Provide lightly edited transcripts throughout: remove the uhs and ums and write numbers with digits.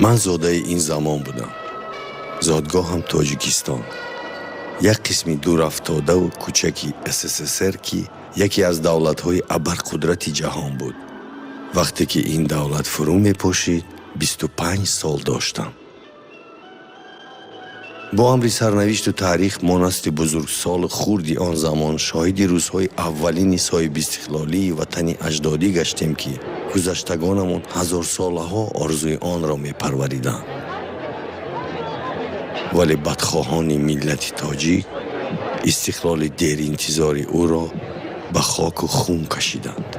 من زاده این زمان بودم. زادگاهم تاجیکستان. یک قسمی دور افتاده و کوچکی SSSR که یکی از دولت‌های ابرقدرت جهان بود. وقتی که این دولت فرو می‌پاشید 25 سال داشتم. با امر سرنوشت و تاریخ مانست بزرگسال خردی آن زمان شاهد روزهای اولین صاحب استقلالی وطن اجدادی گشتیم که گذشتگانمون هزار ساله ها آرزوی آن را می‌پروریدند. ولی بدخواهان ملت تاجیک استقلال دیر انتظار او را به خاک و خون کشیدند.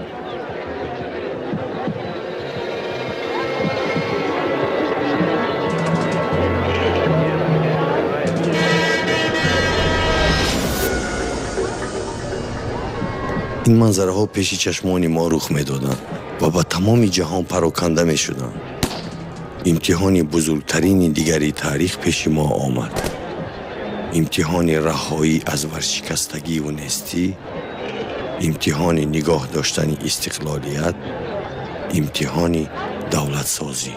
این منظره ها پیش چشمان ما رخ می دادند و به تمام جهان پراکنده می شدند. امتحان بزرگترین دیگری تاریخ پیش ما آمد. امتحان رهایی از ورشکستگی و نیستی، امتحان نگاه داشتن استقلالیت، امتحان دولت سازی.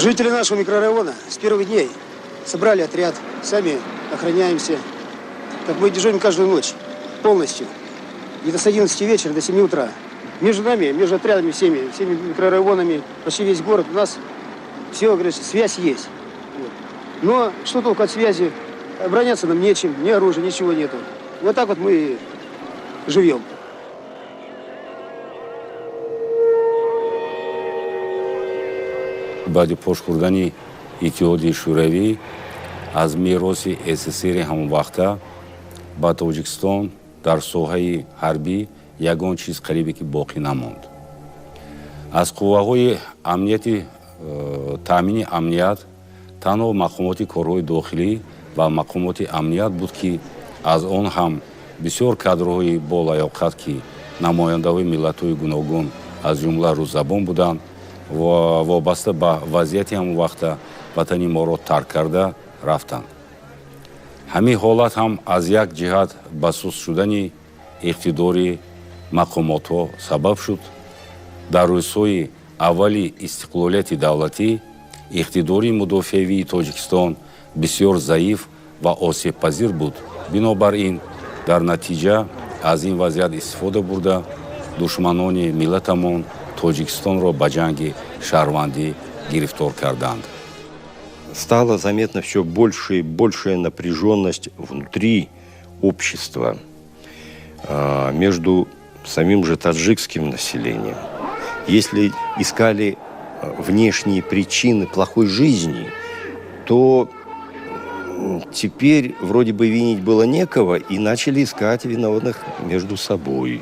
Жители нашего микрорайона с первых дней собрали отряд, сами охраняемся. Как мы дежурим каждую ночь, полностью. Где-то с 11 вечера до 7 утра. Между нами, между отрядами всеми микрорайонами, почти весь город, у нас все, говорит, связь есть. Вот. Но что толку от связи? Обороняться нам нечем, ни оружия, ничего нету. Вот так вот мы живем. баъди пошхӯрдани иттиҳоди шӯравӣ аз мероси СССР ҳамонвақта ба Тоҷикистон дар соҳаи ҳарбӣ ягон чиз қарибе ки боқӣ намонд. аз қувваҳои амнияти таъмини амният танҳо мақомоти корҳои дохилӣ ва мақомоти амният буд ки аз он ҳам бисёр кадрҳои болаёқат ки намояндаҳои миллатҳои гуногун аз ҷумла рӯззабон буданд ва вобаста ба вазъияти ҳамон вақта ватани моро тарк карда рафтанд. ҳамин ҳолат ҳам аз як ҷиҳат ба суст шудани иқтидори мақомотҳо сабаб шуд. дар рӯзҳои аввали истиқлолияти давлатӣ иқтидори мудофиавии Тоҷикистон бисёр заиф ва осебпазир буд. бинобар ин дар натиҷа аз ин вазъият истифода бурда душманони миллатамон Тоҷикистонро ба ҷанги шаҳрвандӣ гирифтор карданд. Стала заметна все большая и большая напряженность внутри общества между самим же таджикским населением. Если искали внешние причины плохой жизни, то теперь вроде бы винить было некого, и начали искать виновных между собой.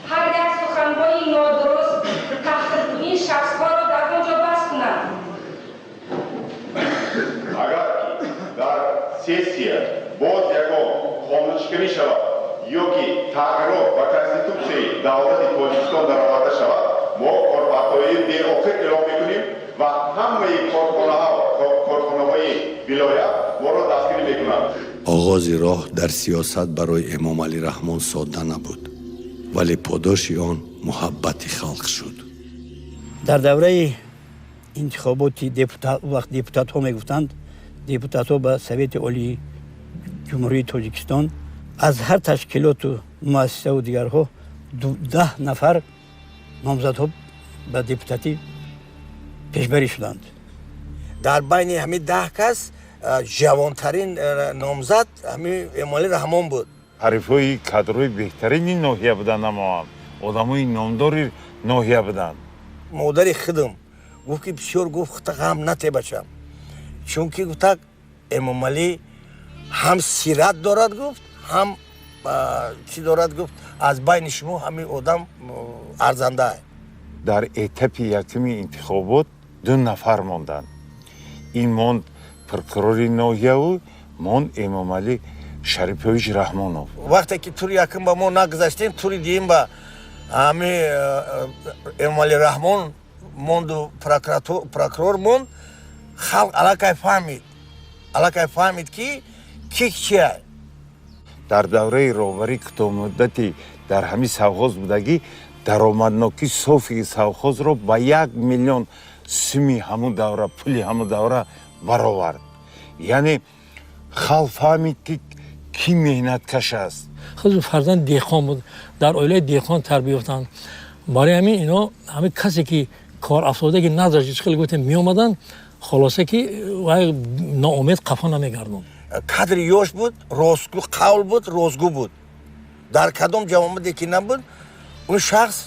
هر یک سخنهای نادرست пушкини шавад ёки тағйирот ва конституцияи давлати Тоҷикистон даромада шавад, мо корбатҳои беохир эълом мекунем ва ҳамаи корхонаҳои вилоят моро дастгирӣ мекунанд. оғози роҳ дар сиёсат барои эмомалӣ раҳмон содда набуд, вале подоши он муҳаббати халқ шуд. дар давраи интихоботи вақт депутатҳо мегуфтанд, депутатҳо ба Совети олии ҷумҳурии Тоҷикистон аз ҳар ташкилоту муассисаву дигарҳо 10 нафар номзадҳо ба депутатӣ пешбарӣ шуданд. дар байни ҳамин 10 кас ҷавонтарин номзад ҳамин Эмомалӣ Раҳмон буд. ҳарифҳои кадрои беҳтарини ноҳия буданд, амоам одамои номдори ноҳия буданд. модари худам гуфт ки бисёр гуфт хута ғам нате бачам, чунки гуфтак Эмомалӣ ҳам сират дорад гуфт, ҳам чӣ дорад гуфт, аз байни шумо ҳамин одам арзанда. дар этапи якуми интихобот 2 нафар монданд. ин монд прокурори ноҳияву монд Эмомалӣ Шарипович Раҳмонов. вақте ки тури якум ба мо нагузаштем, тури дуюм ба ҳамин Эмомалӣ Раҳмон монду прокурор монд, халқ аллакай фаҳмид ки чия. дар давраи роҳбарии кӯтоҳмуддати дар ҳамин совхоз будагӣ даромаднокии софи совхозро ба 1 миллион суми ҳамун давра, пули ҳамун давра баровард. яъне халқ фаҳмид ки кӣ меҳнаткаш аст. худ фарзанд деҳқон буд, дар оилаи деҳқон тарбия ёфтанд. барои ҳамин ино ҳамин касе ки корафсодаги назарш ишқил гуфтем меомаданд, холоса ки вай ноумед қафо намегардонд. кадри ёш буд, ростгӯ қавл буд, ростгӯ буд. дар кадом ҷавомаде ки набуд, он шахс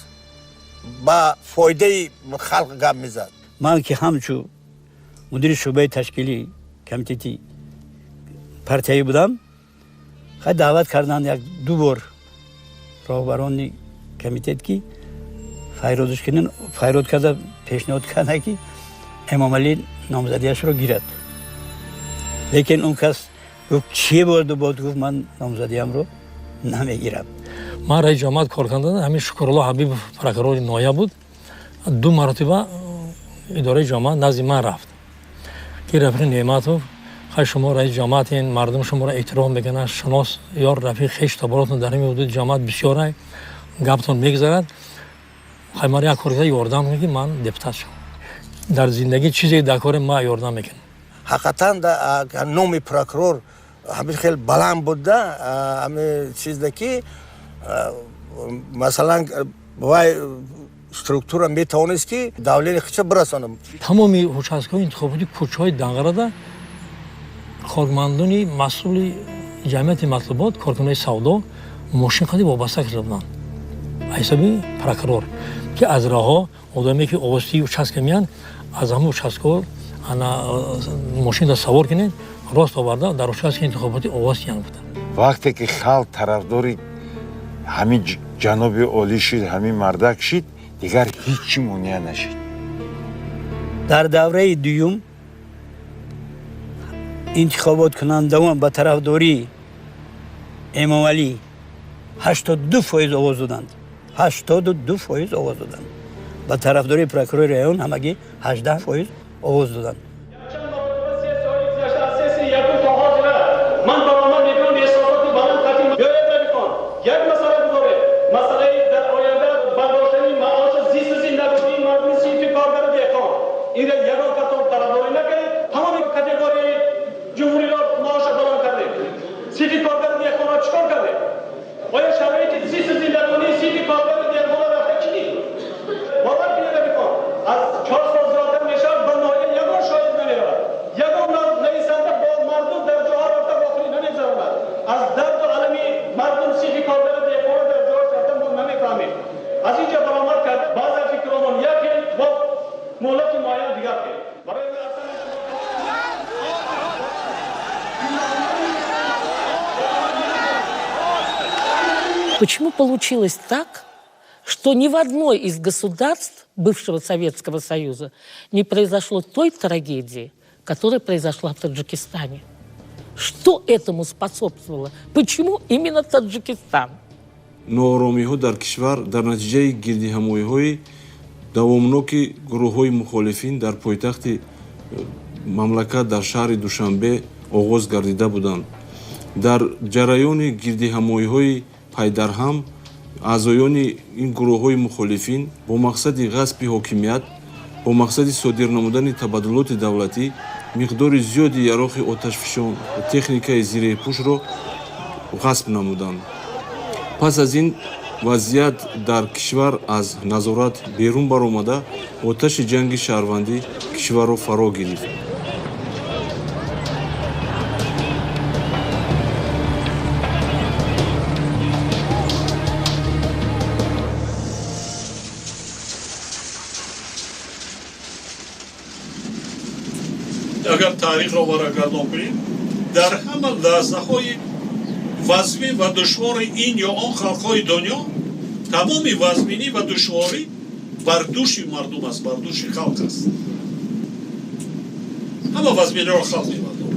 ба фоидаи халқ гап мезад. ман ки ҳамчу мудири шӯъбаи ташкилӣ комитети партиявӣ будам, хай даъват карданд 1-2 бор роҳбарони комитет ки файрод карда пешниҳод карда ки Эмомалӣ номзадиашро гирад. лекин он кас гуфт чӣ борду бод, гуфт ман номзадиамро намегирам. ман раис ҷомаат кор кардам, ҳамин Шукрулло Ҳабибов прокурори ноҳия буд. 2 маротиба идораи ҷомаат назди ман рафт ки рафиқи Неъматов, хай шумо раис ҷомаатен, мардум шуморо эҳтиром мекунанд, шунос ёр рафиқ хеш тоборотон дар ҳамин ҳудуди ҷомаат бисёрай гаптон мегзарад, хай ман як кор ёрдам кунед ки ман депутат шавам. дар зиндагӣ чизе дар кори ман ёрдам мекунам. ҳақиқатан номи прокурор ҳамин хеле баланд буда, ҳамин чизда ки масалан вай структура метавонист ки давлени худша бирасонад. тамоми участкаҳои интихоботи кӯчаҳои Данғарада кормандони масъули ҷамъияти матлубот, коркунони савдо мошин қади вобаста карда буданд ба ҳисоби прокурор, ки аз раҳо одаме ки овостии участка меянд, аз ҳамин участкаҳо мошинро савор кунед, рост оварда дар участки интихоботи овоз диҳанд буданд. вақте ки халқ тарафдори ҳамин ҷаноби олӣ шуд, ҳамин мардак шуд, дигар ҳеҷ чӣ монеа нашуд. дар давраи дуюм интихоботкунандаон ба тарафдории Эмомалӣ 82% овоз доданд. 82% овоз доданд. ба тарафдории прокурори раён ҳамагӣ 18% овоз доданд. Почему получилось так, что ни в одной из государств бывшего Советского Союза не произошло той трагедии, которая произошла в Таджикистане? Что этому способствовало? Почему именно Таджикистан? нооромиҳо дар кишвар дар натиҷаи гирдиҳамоиҳои давомноки гурӯҳҳои мухолифин дар пойтахти мамлакат дар шаҳри Душанбе оғоз гардида буданд. дар ҷараёни гирдиҳамоиҳои пайдарҳам аъзоёни ин гурӯҳҳои мухолифин бо мақсади ғасби ҳокимият, бо мақсади содир намудани табаддулоти давлатӣ миқдори зиёди ярохи оташфишон ва техникаи зирепӯшро ғасб намуданд. пас аз ин вазъият дар кишвар аз назорат берун баромада оташи ҷанги шаҳрвандӣ кишварро фаро гирифт. агар таърихро барогардон кунем, дар ҳама лаҳзаҳои вазмин ва душвори ин ё он халқҳои дунё, тамоми вазминӣ ва душворӣ бар души мардум аст, бар души халқ аст. ҳама вазминиро халқ мебардорад.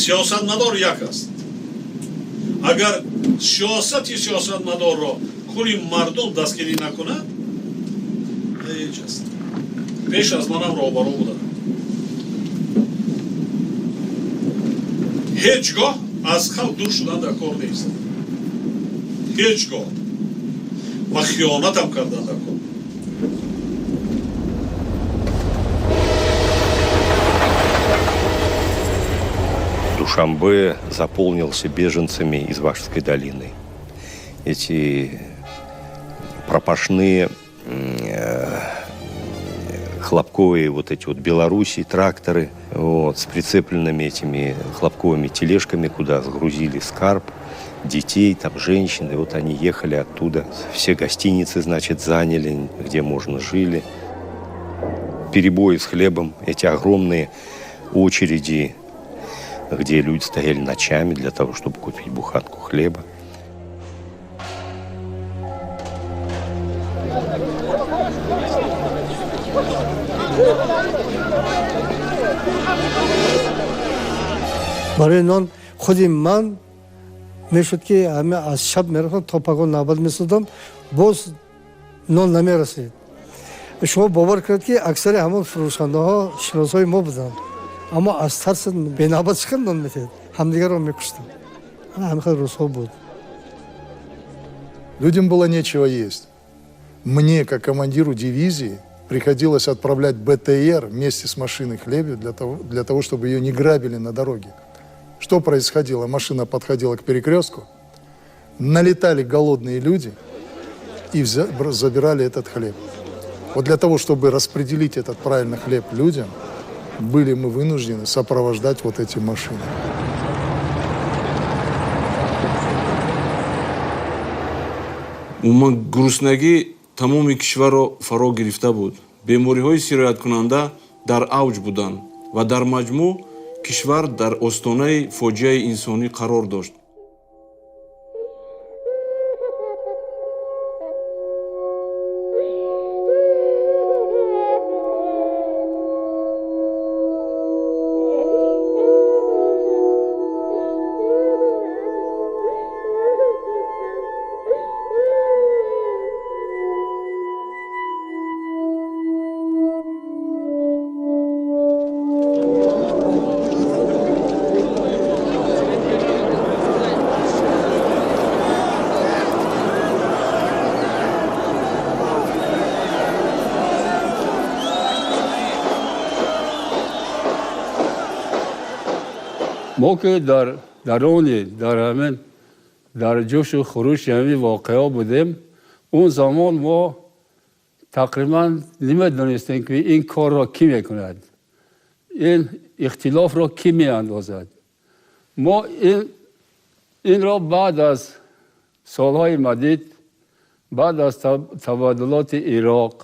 сиёсатмадор як аст. агар сиёсати сиёсатмадорро кули мардум дастгирӣ накунад, ҳеҷ аст. пеш аз манам роҳбаро буданд. ҳеҷ гоҳ аз халқ дур шудан дар кор нест. ҳеҷ гоҳ. ва хиёнатам кардан дар кор. Душанбе заполнился беженцами из Вашской долины. Эти пропашные хлопковые вот эти вот Белоруссии тракторы вот, с прицепленными этими хлопковыми тележками, куда сгрузили скарб, детей, там женщин. И вот они ехали оттуда. Все гостиницы, значит, заняли, где можно жили. Перебои с хлебом, эти огромные очереди, где люди стояли ночами для того, чтобы купить буханку хлеба. برای نان خودی من میشد که همه از شب میرفتم تا پگاه نبرد میسودم باز نان نمیرسید. شما باور کرد که اکثر همون فروشنده ها شناسای ما بودن، اما از ترس به نبرد چکن نان میتید همدیگر رو میکشتن. همین روزها بود. Людям было нечего есть. Мне, как командиру дивизии, приходилось отправлять БТР вместе с машиной хлеба для того, чтобы ее не грабили на дороге. Что происходило? Машина подходила к перекрестку, налетали голодные люди и забирали этот хлеб. Вот для того, чтобы распределить этот правильно хлеб людям, были мы вынуждены сопровождать вот эти машины. умуман гуруснагӣ тамоми кишварро фаро гирифта буд. бемориҳои сирояткунанда дар авҷ буданд ва дар маҷмӯъ кишвар дар остонаи фоҷиаи инсонӣ қарор дошт. ما که در جوش و خروش همین واقعا بودیم، اون زمان ما تقریبا نمی‌دانستیم که این کار را کی میکند، این اختلاف را کی میاندازد. ما این را بعد از سالهای مدید، بعد از تبادلات عراق